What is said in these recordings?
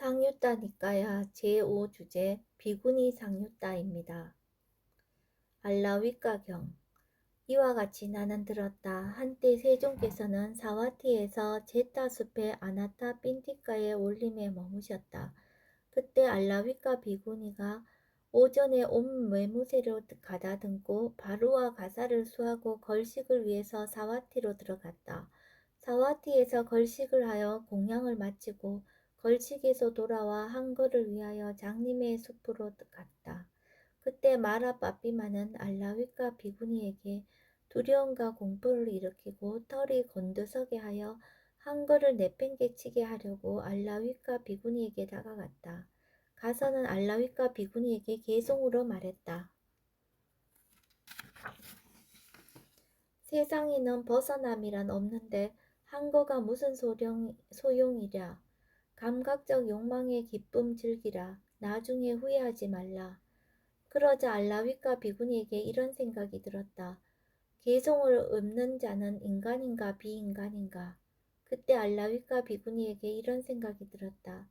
상유따니까야 제5주제 비구니 상유따입니다. 알라윗가경 이와 같이 나는 들었다. 한때 세종께서는 사와티에서 제타숲의 아나타 핀티가의 올림에 머무셨다. 그때 알라윗가 비구니가 오전에 온 외무새를 가다듬고 바루와 가사를 수하고 걸식을 위해서 사와티로 들어갔다. 사와티에서 걸식을 하여 공양을 마치고 걸식에서 돌아와 한거를 위하여 장님의 숲으로 갔다. 그때 마라 빠삐마는 알라윗가 비구니에게 두려움과 공포를 일으키고 털이 곤두서게 하여 한거를 내팽개치게 하려고 알라윗가 비구니에게 다가갔다. 가서는 알라윗가 비구니에게 개송으로 말했다. 세상에는 벗어남이란 없는데 한거가 무슨 소용이랴. 감각적 욕망의 기쁨 즐기라. 나중에 후회하지 말라. 그러자 알라윗가 비구니에게 이런 생각이 들었다. 개성을 읊는 자는 인간인가 비인간인가. 그때 알라윗가 비구니에게 이런 생각이 들었다.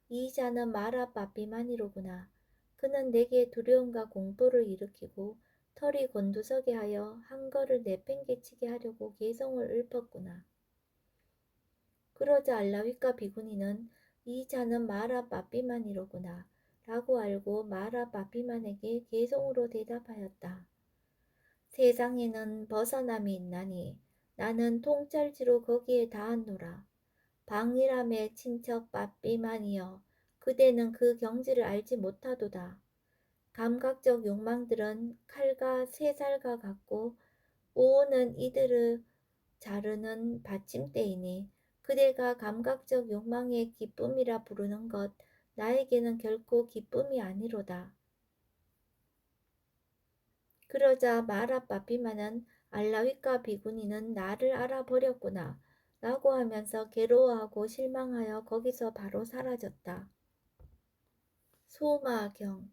이 자는 마라 빠삐만이로구나. 그는 내게 두려움과 공포를 일으키고 털이 곤두서게 하여 한거를 내팽개치게 하려고 개성을 읊었구나. 그러자 알라윗가 비구니는 이 자는 마라 빠삐만이로구나 라고 알고 마라 빠삐만에게 개성으로 대답하였다. 세상에는 벗어남이 있나니 나는 통찰지로 거기에 닿았노라. 방일함의 친척 빠삐만이여 그대는 그 경지를 알지 못하도다. 감각적 욕망들은 칼과 쇠살과 같고 오오는 이들을 자르는 받침대이니 그대가 감각적 욕망의 기쁨이라 부르는 것 나에게는 결코 기쁨이 아니로다. 그러자 마라 빠삐마는 알라윗가 비구니는 나를 알아버렸구나 라고 하면서 괴로워하고 실망하여 거기서 바로 사라졌다. 소마경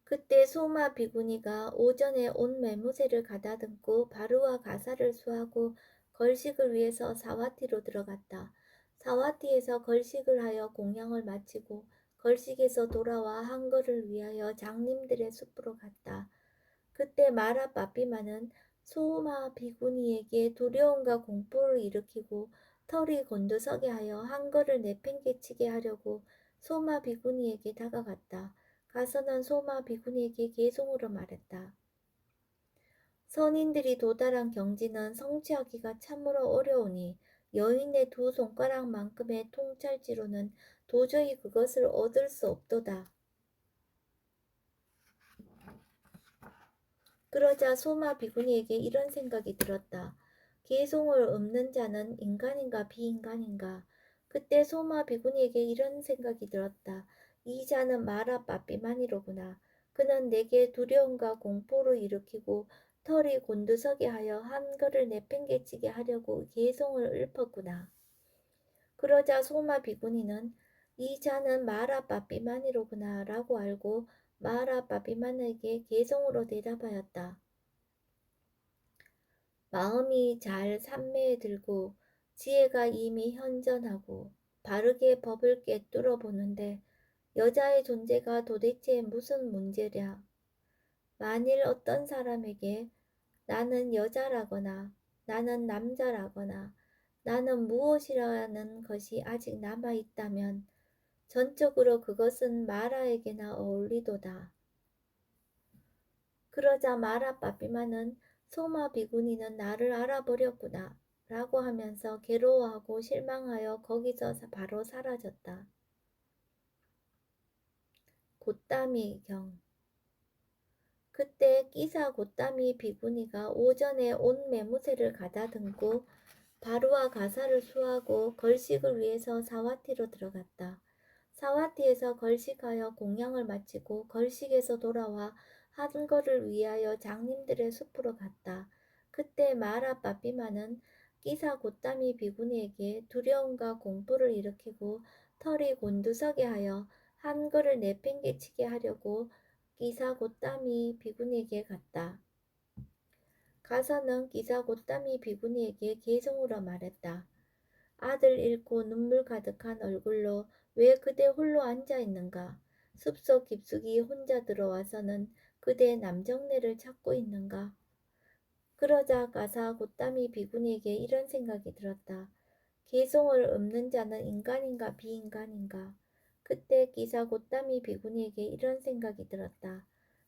그때 소마 비구니가 오전에 온 매무새를 가다듬고 바루와 가사를 수하고 걸식을 위해서 사와티로 들어갔다. 사와티에서 걸식을 하여 공양을 마치고 걸식에서 돌아와 한거를 위하여 장님들의 숲으로 갔다. 그때 마라 빠삐마는 소마 비구니에게 두려움과 공포를 일으키고 털이 곤두서게 하여 한거를 내팽개치게 하려고 소마 비구니에게 다가갔다. 가서는 소마 비구니에게 개송으로 말했다. 선인들이 도달한 경지는 성취하기가 참으로 어려우니 여인의 두 손가락만큼의 통찰지로는 도저히 그것을 얻을 수 없도다. 그러자 소마 비구니에게 이런 생각이 들었다. 개송을 읊는 자는 인간인가 비인간인가. 그때 소마 비구니에게 이런 생각이 들었다. 이 자는 마라 빠삐만이로구나. 그는 내게 두려움과 공포를 일으키고 털이 곤두서게 하여 한거를 내팽개치게 하려고 개송을 읊었구나. 그러자 소마 비구니는 이 자는 마라 빠삐만이로구나 라고 알고 마라 빠삐만에게 개송으로 대답하였다. 마음이 잘 삼매에 들고 지혜가 이미 현전하고 바르게 법을 꿰뚫어 보는데 여자의 존재가 도대체 무슨 문제랴. 만일 어떤 사람에게 나는 여자라거나 나는 남자라거나 나는 무엇이라는 것이 아직 남아있다면 전적으로 그것은 마라에게나 어울리도다. 그러자 마라 빠삐마는 소마 비구니는 나를 알아버렸구나 라고 하면서 괴로워하고 실망하여 거기서 바로 사라졌다. 곶다미 경 그때 끼사 곶다미 비구니가 오전에 온 매무새를 가다듬고 바루와 가사를 수하고 걸식을 위해서 사와티로 들어갔다. 사와티에서 걸식하여 공양을 마치고 걸식에서 돌아와 한거를 위하여 장님들의 숲으로 갔다. 그때 마라 빠삐마는 끼사 곶다미 비구니에게 두려움과 공포를 일으키고 털이 곤두서게 하여 한거를 내팽개치게 하려고 끼사 곶다미 비구니에게 갔다. 가서는 끼사 곶다미 비구니에게 개송으로 말했다. 아들 잃고 눈물 가득한 얼굴로 왜 그대 홀로 앉아 있는가? 숲속 깊숙이 혼자 들어와서는 그대 남정네를 찾고 있는가? 그러자 가사 곧담이 비구니에게 이런 생각이 들었다. 개성을 읊는 자는 인간인가 비인간인가? 그때 기사 곧담이 비구니에게 이런 생각이 들었다.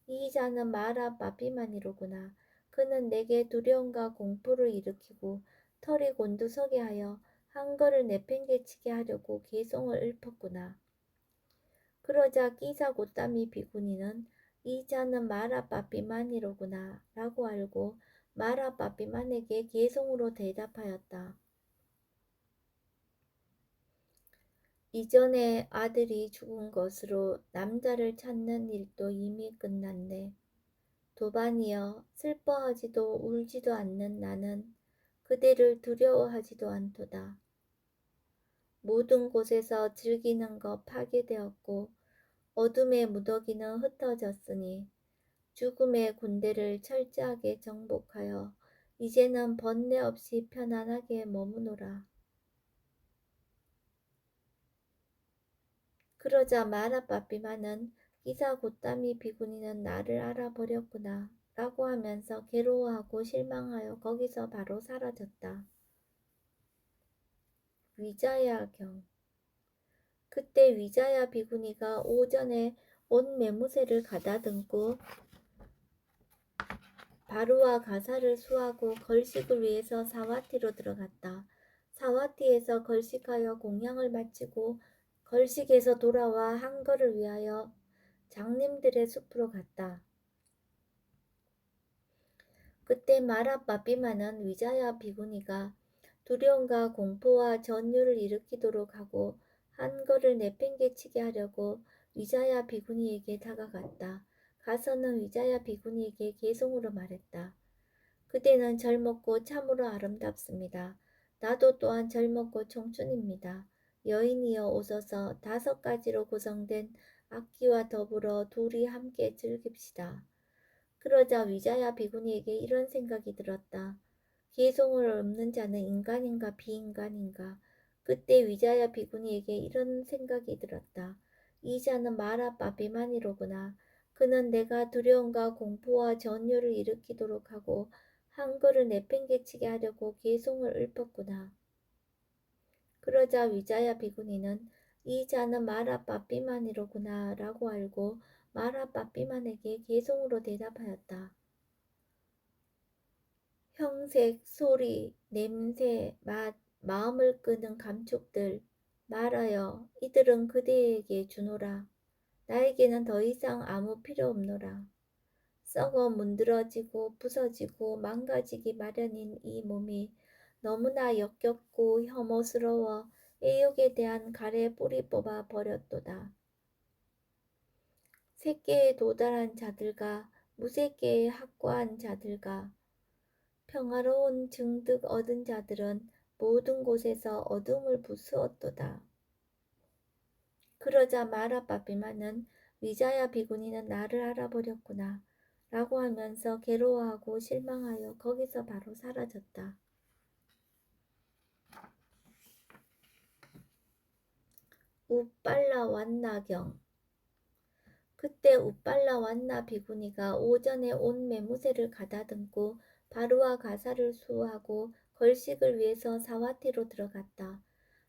이 자는 마라 빠삐만이로구나. 그는 내게 두려움과 공포를 일으키고 털이 곤두서게 하여 한거를 내팽개치게 하려고 개성을 읊었구나. 그러자 기사 곧담이 비구니는 이 자는 마라 빠삐만이로구나 라고 알고 마라 빠삐만에게 개성으로 대답하였다. 이전에 아들이 죽은 것으로 남자를 찾는 일도 이미 끝났네. 도반이여 슬퍼하지도 울지도 않는 나는 그대를 두려워하지도 않도다. 모든 곳에서 즐기는 것 파괴되었고 어둠의 무더기는 흩어졌으니 죽음의 군대를 철저하게 정복하여 이제는 번뇌 없이 편안하게 머무노라. 그러자 마라빠삐마는 기사 곧담이 비구니는 나를 알아버렸구나 라고 하면서 괴로워하고 실망하여 거기서 바로 사라졌다. 위자야경. 그때 위자야 비구니가 오전에 온 매무새를 가다듬고 바루와 가사를 수하고 걸식을 위해서 사와티로 들어갔다. 사와티에서 걸식하여 공양을 마치고 걸식에서 돌아와 한거를 위하여 장님들의 숲으로 갔다. 그때 마라빠삐마는 위자야 비구니가 두려움과 공포와 전율을 일으키도록 하고 한거를 내팽개치게 하려고 위자야 비구니에게 다가갔다. 가서는 위자야 비구니에게 개성으로 말했다. 그대는 젊었고 참으로 아름답습니다. 나도 또한 젊었고 청춘입니다. 여인이여 오소서 5가지로 구성된 악기와 더불어 둘이 함께 즐깁시다. 그러자 위자야 비구니에게 이런 생각이 들었다. 개성을 읊는 자는 인간인가 비인간인가? 그때 위자야 비구니에게 이런 생각이 들었다. 이 자는 마라 빠비만이로구나. 그는 내가 두려움과 공포와 전율을 일으키도록 하고 한글을 내팽개치게 하려고 개성을 읊었구나. 그러자 위자야 비구니는 이 자는 마라 빠삐만이로구나 라고 알고 마라 빠삐만에게 개성으로 대답하였다. 형색, 소리, 냄새, 맛, 마음을 끄는 감촉들 말하여 이들은 그대에게 주노라. 나에게는 더 이상 아무 필요 없노라. 썩어 문드러지고 부서지고 망가지기 마련인 이 몸이 너무나 역겹고 혐오스러워 애욕에 대한 갈에 뿌리 뽑아 버렸도다. 새끼에 도달한 자들과 무새끼에 확고한 자들과 평화로운 증득 얻은 자들은 모든 곳에서 어둠을 부수었도다. 그러자 마라빠삐마는 위자야 비구니는 나를 알아버렸구나 라고 하면서 괴로워하고 실망하여 거기서 바로 사라졌다. 우빨라 완나경. 그때 우빨라 완나 비구니가 오전에 온 매무새를 가다듬고 바루와 가사를 수하고 걸식을 위해서 사와티로 들어갔다.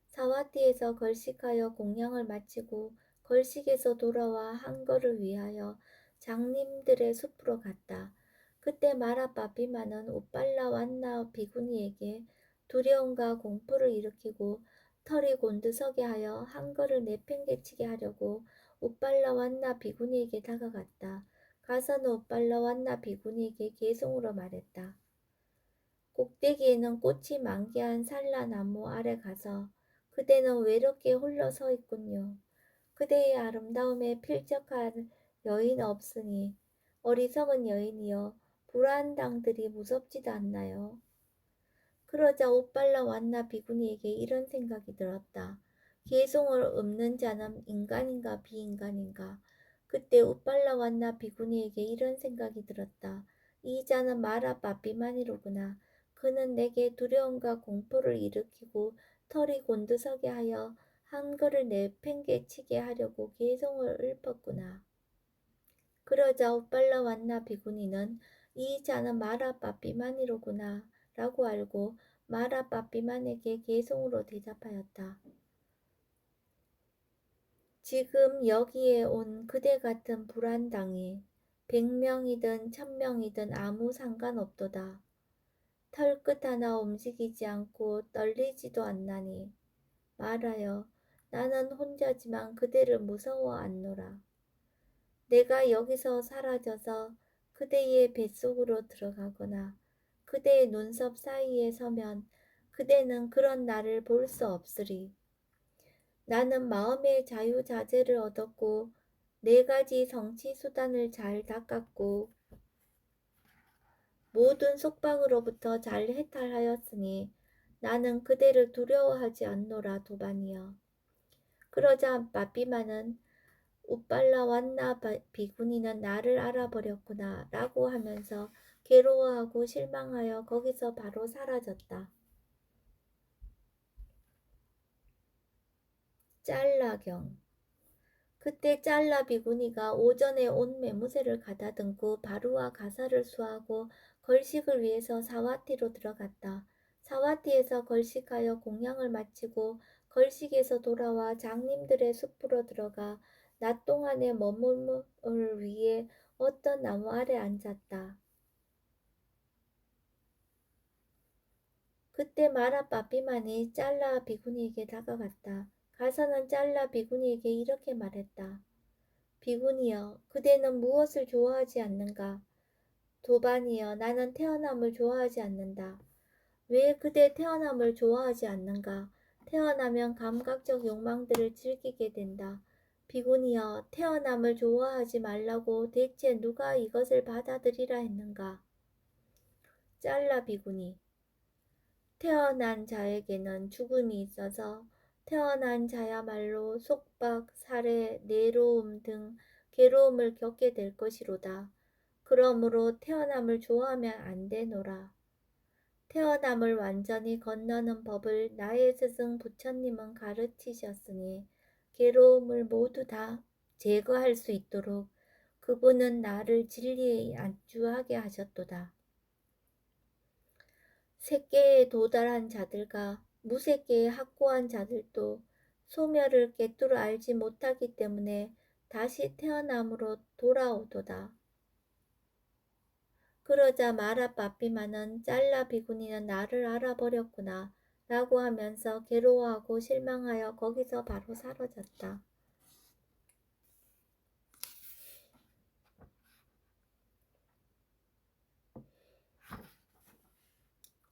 사와티에서 걸식하여 공양을 마치고 걸식에서 돌아와 한거를 위하여 장님들의 숲으로 갔다. 그때 마라빠삐마는 우빨라 완나 비구니에게 두려움과 공포를 일으키고 털이 곤두서게 하여 한거를 내팽개치게 하려고 우빨라 완나 비구니에게 다가갔다. 가서는 우빨라 완나 비구니에게 개성으로 말했다. 꼭대기에는 꽃이 만개한 산라나무 아래 가서 그대는 외롭게 홀로 서 있군요. 그대의 아름다움에 필적할 여인 없으니 어리석은 여인이여 불안당들이 무섭지도 않나요? 그러자 옷발라 완나 비구니에게 이런 생각이 들었다. 개성을 읊는 자는 인간인가 비인간인가? 그때 옷발라 완나 비구니에게 이런 생각이 들었다. 이 자는 마라 빠삐만이로구나. 그는 내게 두려움과 공포를 일으키고 털이 곤두서게 하여 한글을 내팽개치게 하려고 개송을 읊었구나. 그러자 엇발라 왔나 비구니는 이 자는 마라빠삐만이로구나 라고 알고 마라빠삐만에게 개송으로 대답하였다. 지금 여기에 온 그대 같은 불안당이 100명이든 1000명이든 아무 상관없도다. 털끝 하나 움직이지 않고 떨리지도 않나니 말하여 나는 혼자지만 그대를 무서워 않노라. 내가 여기서 사라져서 그대의 뱃속으로 들어가거나 그대의 눈썹 사이에 서면 그대는 그런 나를 볼 수 없으리. 나는 마음의 자유자재를 얻었고 4가지 성취 수단을 잘 닦았고 모든 속박으로부터 잘 해탈하였으니 나는 그대를 두려워하지 않노라 도반이여. 그러자 마비마는 웃발라 왔나 비구니는 나를 알아버렸구나 라고 하면서 괴로워하고 실망하여 거기서 바로 사라졌다. 짤라경. 그때 짤라 비구니가 오전에 온 매무새를 가다듬고 바루와 가사를 수하고 걸식을 위해서 사와티로 들어갔다. 사와티에서 걸식하여 공양을 마치고 걸식에서 돌아와 장님들의 숲으로 들어가 낮 동안에 머물을 위해 어떤 나무 아래 앉았다. 그때 마라 빠삐만이 짤라 비구니에게 다가갔다. 가서는 짤라 비구니에게 이렇게 말했다. 비구니여, 그대는 무엇을 좋아하지 않는가? 도반이여, 나는 태어남을 좋아하지 않는다. 왜 그대 태어남을 좋아하지 않는가? 태어나면 감각적 욕망들을 즐기게 된다. 비구니여, 태어남을 좋아하지 말라고 대체 누가 이것을 받아들이라 했는가? 짤라 비구니. 태어난 자에게는 죽음이 있어서 태어난 자야말로 속박, 살해, 내로움 등 괴로움을 겪게 될 것이로다. 그러므로 태어남을 좋아하면 안 되노라. 태어남을 완전히 건너는 법을 나의 스승 부처님은 가르치셨으니 괴로움을 모두 다 제거할 수 있도록 그분은 나를 진리에 안주하게 하셨도다. 색계에 도달한 자들과 무색계에 확고한 자들도 소멸을 꿰뚫어 알지 못하기 때문에 다시 태어남으로 돌아오도다. 그러자 마라 빠삐마는 짤라 비구니는 나를 알아버렸구나 라고 하면서 괴로워하고 실망하여 거기서 바로 사라졌다.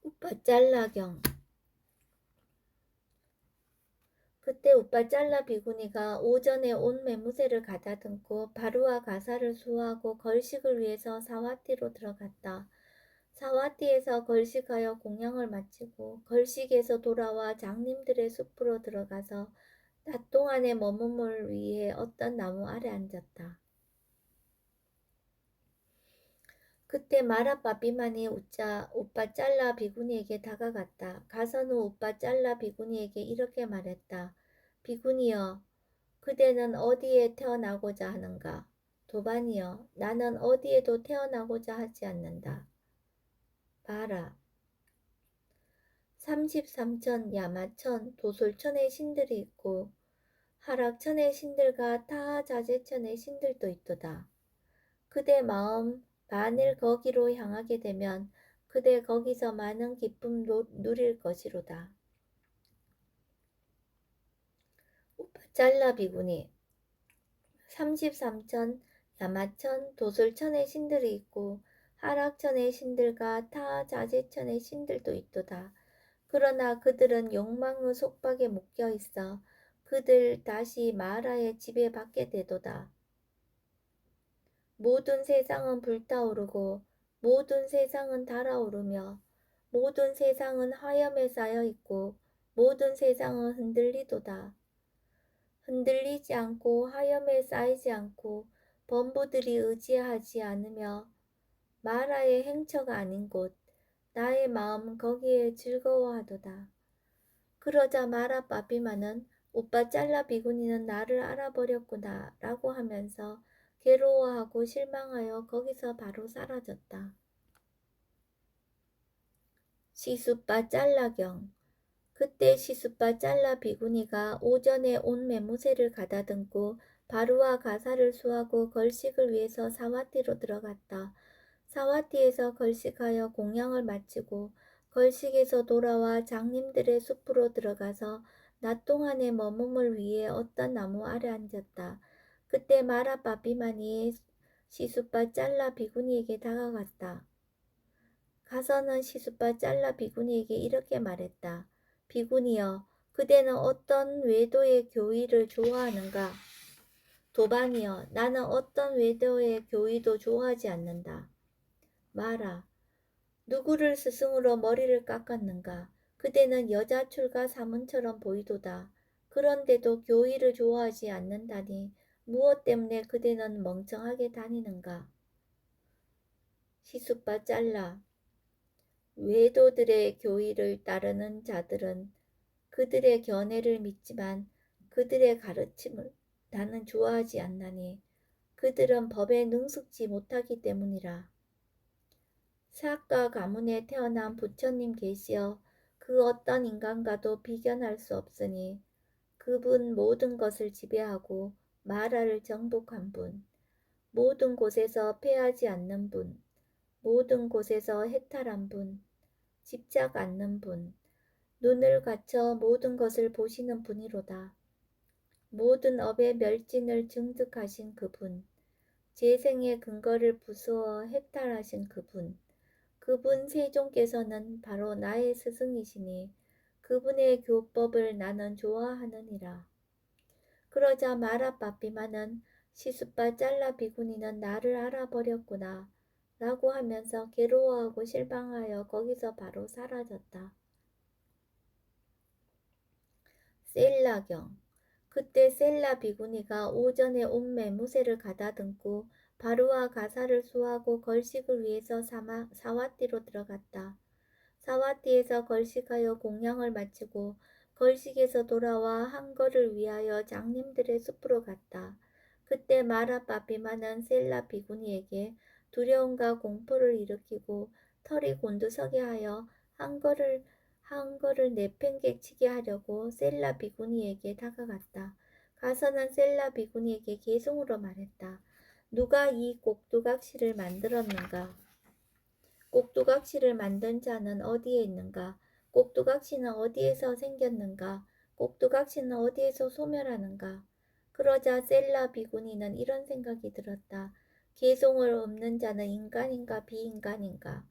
우빠짤라경. 그때 우빠짤라 비구니가 오전에 온 매무새를 가다듬고 바루와 가사를 수호하고 걸식을 위해서 사와티로 들어갔다. 사와티에서 걸식하여 공양을 마치고 걸식에서 돌아와 장님들의 숲으로 들어가서 낮 동안에 머무를 위해 어떤 나무 아래 앉았다. 그때 마라빠삐만이 오빠 짤라 비구니에게 다가갔다. 가서는 오빠 짤라 비구니에게 이렇게 말했다. 비구니여, 그대는 어디에 태어나고자 하는가? 도반이여, 나는 어디에도 태어나고자 하지 않는다. 봐라. 33천, 야마천, 도솔천의 신들이 있고 하락천의 신들과 타자제천의 신들도 있도다. 그대 마음 만일 거기로 향하게 되면 그대 거기서 많은 기쁨 누릴 것이로다. 우파짤라 비구니. 33천 야마천 도솔천의 신들이 있고 하락천의 신들과 타자제천의 신들도 있도다. 그러나 그들은 욕망의 속박에 묶여 있어 그들 다시 마라의 지배받게 되도다. 모든 세상은 불타오르고 모든 세상은 달아오르며 모든 세상은 화염에 쌓여 있고 모든 세상은 흔들리도다. 흔들리지 않고 화염에 쌓이지 않고 범부들이 의지하지 않으며 마라의 행처가 아닌 곳 나의 마음은 거기에 즐거워하도다. 그러자 마라 빠삐마는 오빠 짤라 비구니는 나를 알아버렸구나 라고 하면서 괴로워하고 실망하여 거기서 바로 사라졌다. 시수빠 짤라경. 그때 시수빠 짤라 비구니가 오전에 온 매무새를 가다듬고 바루와 가사를 수하고 걸식을 위해서 사와띠로 들어갔다. 사와띠에서 걸식하여 공양을 마치고 걸식에서 돌아와 장님들의 숲으로 들어가서 낮 동안에 머금을 위해 어떤 나무 아래 앉았다. 그때 마라 빠삐마니의 시수빠 짤라 비구니에게 다가갔다. 가서는 시수빠 짤라 비구니에게 이렇게 말했다. 비구니여, 그대는 어떤 외도의 교의를 좋아하는가? 도반이여, 나는 어떤 외도의 교의도 좋아하지 않는다. 마라, 누구를 스승으로 머리를 깎았는가? 그대는 여자 출가 사문처럼 보이도다. 그런데도 교의를 좋아하지 않는다니 무엇 때문에 그대는 멍청하게 다니는가? 시수빠 짤라, 외도들의 교의를 따르는 자들은 그들의 견해를 믿지만 그들의 가르침을 나는 좋아하지 않나니 그들은 법에 능숙지 못하기 때문이라. 사학과 가문에 태어난 부처님 계시어 그 어떤 인간과도 비견할 수 없으니 그분 모든 것을 지배하고 마라를 정복한 분, 모든 곳에서 패하지 않는 분, 모든 곳에서 해탈한 분, 집착 않는 분, 눈을 갖춰 모든 것을 보시는 분이로다. 모든 업의 멸진을 증득하신 그분, 재생의 근거를 부수어 해탈하신 그분, 그분 세종께서는 바로 나의 스승이시니 그분의 교법을 나는 좋아하느니라. 그러자 마라 빠삐마는 시수빠 짤라 비구니는 나를 알아버렸구나 라고 하면서 괴로워하고 실망하여 거기서 바로 사라졌다. 셀라경. 그때 셀라 비구니가 오전에 온 매무새를 가다듬고 바루와 가사를 수하고 걸식을 위해서 사와띠로 들어갔다. 사와띠에서 걸식하여 공양을 마치고 걸식에서 돌아와 한거를 위하여 장님들의 숲으로 갔다. 그때 마라 빠삐마는 셀라 비구니에게 두려움과 공포를 일으키고 털이 곤두서게 하여 한거를 내팽개치게 하려고 셀라 비구니에게 다가갔다. 가서는 셀라 비구니에게 개송으로 말했다. 누가 이 꼭두각시를 만들었는가? 꼭두각시를 만든 자는 어디에 있는가? 꼭두각시는 어디에서 생겼는가? 꼭두각시는 어디에서 소멸하는가? 그러자 셀라 비구니는 이런 생각이 들었다. 개송을 읊는 자는 인간인가 비인간인가?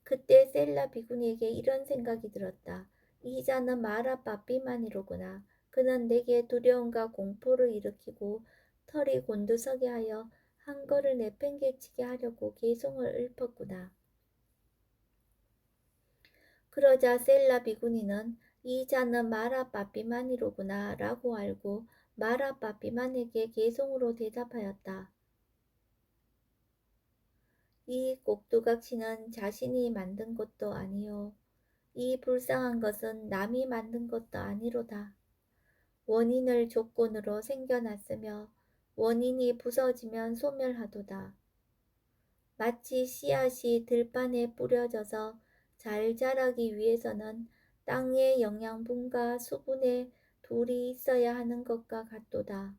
그때 셀라 비구니에게 이런 생각이 들었다. 이 자는 마라 빠삐만이로구나. 그는 내게 두려움과 공포를 일으키고 털이 곤두서게 하여 한거를 내팽개치게 하려고 개송을 읊었구나. 그러자 셀라 비구니는 이 자는 마라 빠삐만이로구나 라고 알고 마라 빠삐만에게 개송으로 대답하였다. 이 꼭두각시는 자신이 만든 것도 아니요. 이 불쌍한 것은 남이 만든 것도 아니로다. 원인을 조건으로 생겨났으며 원인이 부서지면 소멸하도다. 마치 씨앗이 들판에 뿌려져서 잘 자라기 위해서는 땅의 영양분과 수분의 둘이 있어야 하는 것과 같도다.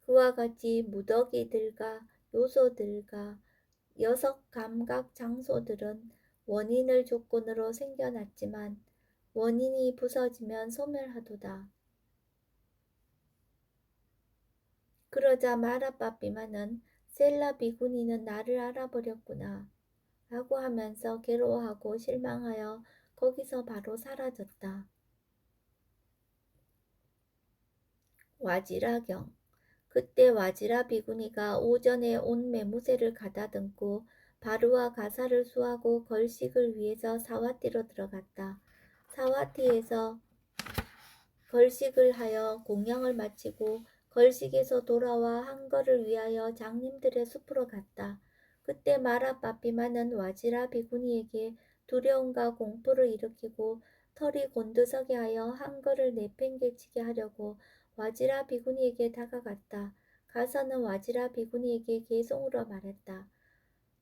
그와 같이 무더기들과 요소들과 여섯 감각 장소들은 원인을 조건으로 생겨났지만 원인이 부서지면 소멸하도다. 그러자 마라 빠삐마는 셀라 비구니는 나를 알아버렸구나 라고 하면서 괴로워하고 실망하여 거기서 바로 사라졌다. 와지라경. 그때 와지라 비구니가 오전에 온 매무새를 가다듬고 바루와 가사를 수하고 걸식을 위해서 사와띠로 들어갔다. 사와띠에서 걸식을 하여 공양을 마치고 걸식에서 돌아와 한거를 위하여 장님들의 숲으로 갔다. 그때 마라 빠삐마는 와지라 비구니에게 두려움과 공포를 일으키고 털이 곤두서게 하여 한글을 내팽개치게 하려고 와지라 비구니에게 다가갔다. 가서는 와지라 비구니에게 개송으로 말했다.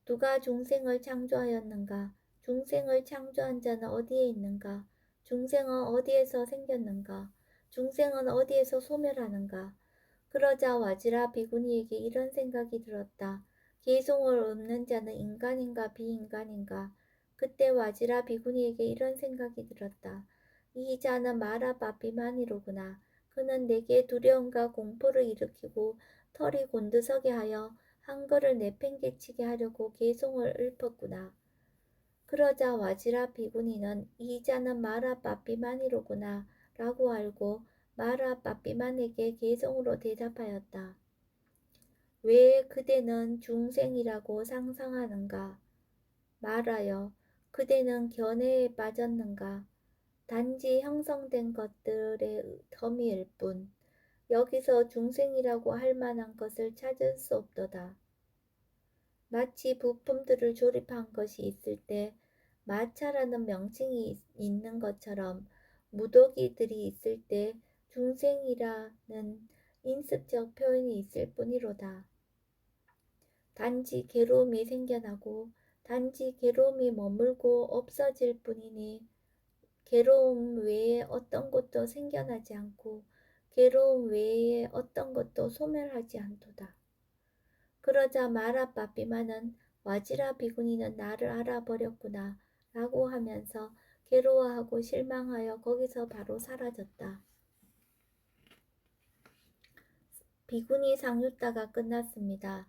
누가 중생을 창조하였는가? 중생을 창조한 자는 어디에 있는가? 중생은 어디에서 생겼는가? 중생은 어디에서 소멸하는가? 그러자 와지라 비구니에게 이런 생각이 들었다. 개송을 읊는 자는 인간인가 비인간인가? 그때 와지라 비구니에게 이런 생각이 들었다. 이 자는 마라 빠삐만이로구나. 그는 내게 두려움과 공포를 일으키고 털이 곤두서게 하여 한글을 내팽개치게 하려고 개송을 읊었구나. 그러자 와지라 비구니는 이 자는 마라 빠삐만이로구나 라고 알고 마라 빠삐만에게 개송으로 대답하였다. 왜 그대는 중생이라고 상상하는가? 말하여 그대는 견해에 빠졌는가? 단지 형성된 것들의 덤일 뿐 여기서 중생이라고 할 만한 것을 찾을 수 없도다. 마치 부품들을 조립한 것이 있을 때 마차라는 명칭이 있는 것처럼 무더기들이 있을 때 중생이라는 인습적 표현이 있을 뿐이로다. 단지 괴로움이 생겨나고 단지 괴로움이 머물고 없어질 뿐이니 괴로움 외에 어떤 것도 생겨나지 않고 괴로움 외에 어떤 것도 소멸하지 않도다. 그러자 마라 빠삐마는 와지라 비구니는 나를 알아버렸구나 라고 하면서 괴로워하고 실망하여 거기서 바로 사라졌다. 비구니 상유따가 끝났습니다.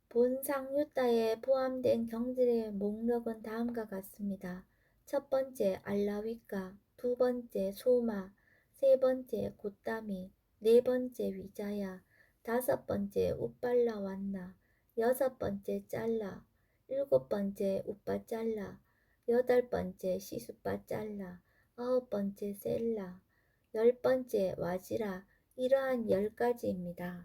본 상유따에 포함된 경들의 목록은 다음과 같습니다. 첫 번째 알라위까, 두 번째 소마, 세 번째 곶다미, 네 번째 위자야, 다섯 번째 우빨라완나, 여섯 번째 짤라, 일곱 번째 우빠짤라, 여덟 번째 시수빠짤라, 아홉 번째 셀라, 열 번째 와지라, 이러한 10가지입니다.